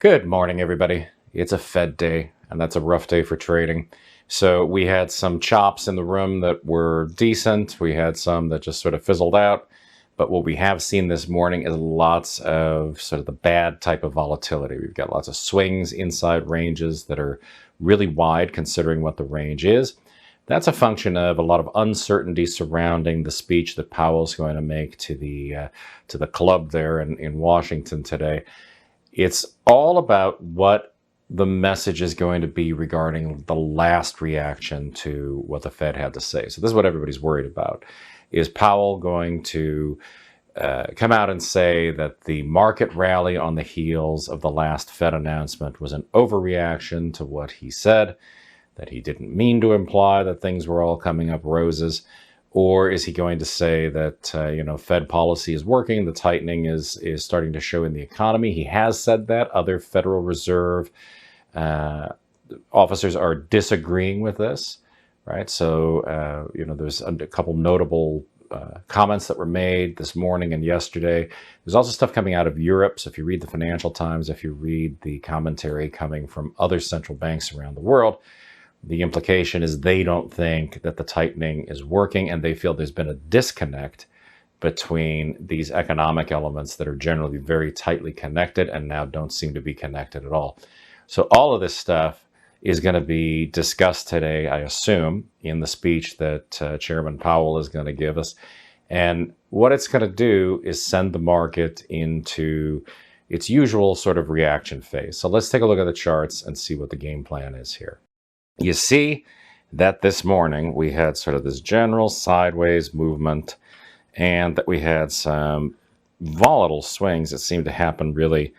Good morning, everybody. It's a Fed day, and that's a rough day for trading. So we had some chops in the room that were decent. We had some that just sort of fizzled out. But what we have seen this morning is lots of sort of the bad type of volatility. We've got lots of swings inside ranges that are really wide considering what the range is. That's a function of a lot of uncertainty surrounding the speech that Powell's going to make to the club there in Washington today. It's all about what the message is going to be regarding the last reaction to what the Fed had to say. So this is what everybody's worried about. Is Powell going to come out and say that the market rally on the heels of the last Fed announcement was an overreaction to what he said, that he didn't mean to imply that things were all coming up roses? Or is he going to say that, Fed policy is working, the tightening is starting to show in the economy? He has said that. Other Federal Reserve officers are disagreeing with this, right? So, there's a couple notable comments that were made this morning and yesterday. There's also stuff coming out of Europe. So if you read the Financial Times, if you read the commentary coming from other central banks around the world, the implication is they don't think that the tightening is working, and they feel there's been a disconnect between these economic elements that are generally very tightly connected and now don't seem to be connected at all. So all of this stuff is going to be discussed today, I assume, in the speech that Chairman Powell is going to give us. And what it's going to do is send the market into its usual sort of reaction phase. So let's take a look at the charts and see what the game plan is here. You see that this morning we had sort of this general sideways movement, and that we had some volatile swings that seemed to happen really,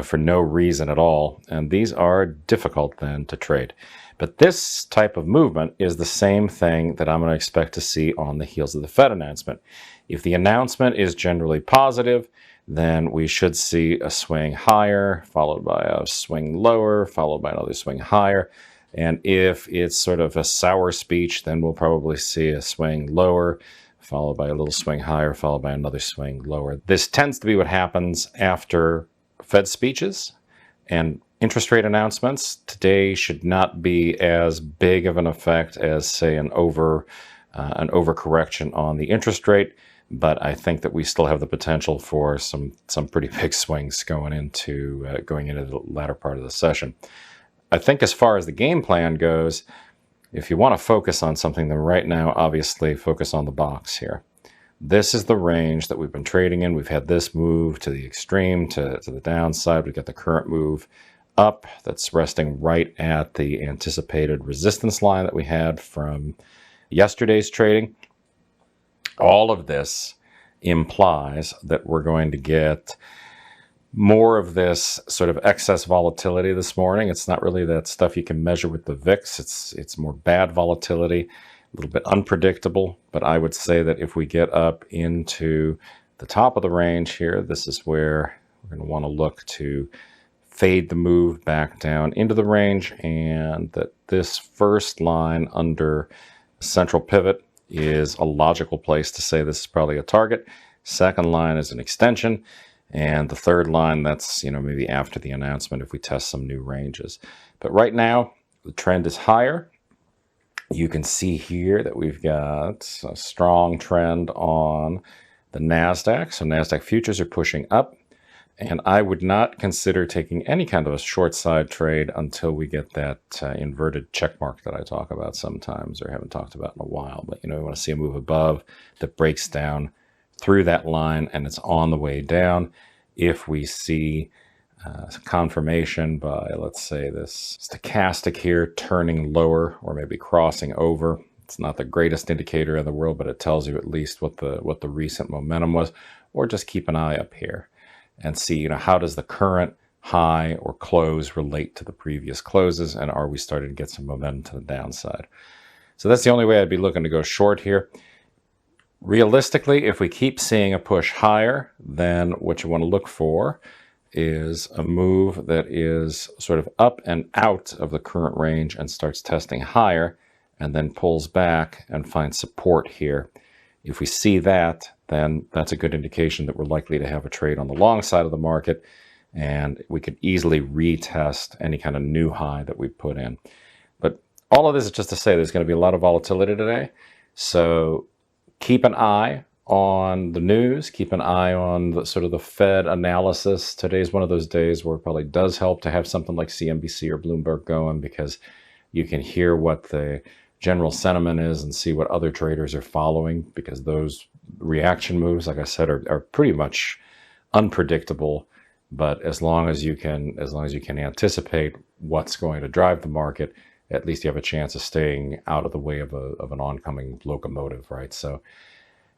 for no reason at all. And these are difficult then to trade. But this type of movement is the same thing that I'm going to expect to see on the heels of the Fed announcement. If the announcement is generally positive, then we should see a swing higher, followed by a swing lower, followed by another swing higher. And if it's sort of a sour speech, then we'll probably see a swing lower, followed by a little swing higher, followed by another swing lower. This tends to be what happens after Fed speeches and interest rate announcements. Today should not be as big of an effect as, say, an overcorrection on the interest rate, but I think that we still have the potential for some pretty big swings going into the latter part of the session. I think as far as the game plan goes, if you want to focus on something, then right now, obviously, focus on the box here. This is the range that we've been trading in. We've had this move to the extreme, to the downside. We've got the current move up that's resting right at the anticipated resistance line that we had from yesterday's trading. All of this implies that we're going to get more of this sort of excess volatility this morning. It's not really that stuff you can measure with the VIX. It's more bad volatility, a little bit unpredictable. But I would say that if we get up into the top of the range here, this is where we're going to want to look to fade the move back down into the range, and that this first line under central pivot is a logical place to say this is probably a target. Second line is an extension. And the third line, that's, maybe after the announcement if we test some new ranges. But right now, the trend is higher. You can see here that we've got a strong trend on the NASDAQ. So NASDAQ futures are pushing up. And I would not consider taking any kind of a short side trade until we get that inverted check mark that I talk about sometimes, or haven't talked about in a while. But, we want to see a move above that breaks down through that line, and it's on the way down. If we see confirmation by, let's say, this stochastic here turning lower or maybe crossing over, it's not the greatest indicator in the world, but it tells you at least what the recent momentum was. Or just keep an eye up here and see, how does the current high or close relate to the previous closes, and are we starting to get some momentum to the downside? So that's the only way I'd be looking to go short here. Realistically, if we keep seeing a push higher, then what you want to look for is a move that is sort of up and out of the current range and starts testing higher, and then pulls back and finds support here. If we see that, then that's a good indication that we're likely to have a trade on the long side of the market. and we could easily retest any kind of new high that we put in. But all of this is just to say there's going to be a lot of volatility today. So keep an eye on the news, keep an eye on the sort of the Fed analysis. Today's one of those days where it probably does help to have something like CNBC or Bloomberg going, because you can hear what the general sentiment is and see what other traders are following, because those reaction moves, like I said, are pretty much unpredictable. But as long as you can anticipate what's going to drive the market, at least you have a chance of staying out of the way of an oncoming locomotive, right? So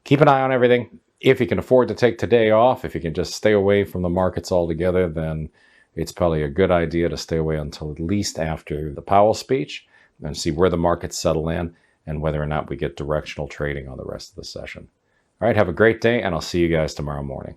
keep an eye on everything. If you can afford to take today off, if you can just stay away from the markets altogether, then it's probably a good idea to stay away until at least after the Powell speech and see where the markets settle in and whether or not we get directional trading on the rest of the session. All right, have a great day, and I'll see you guys tomorrow morning.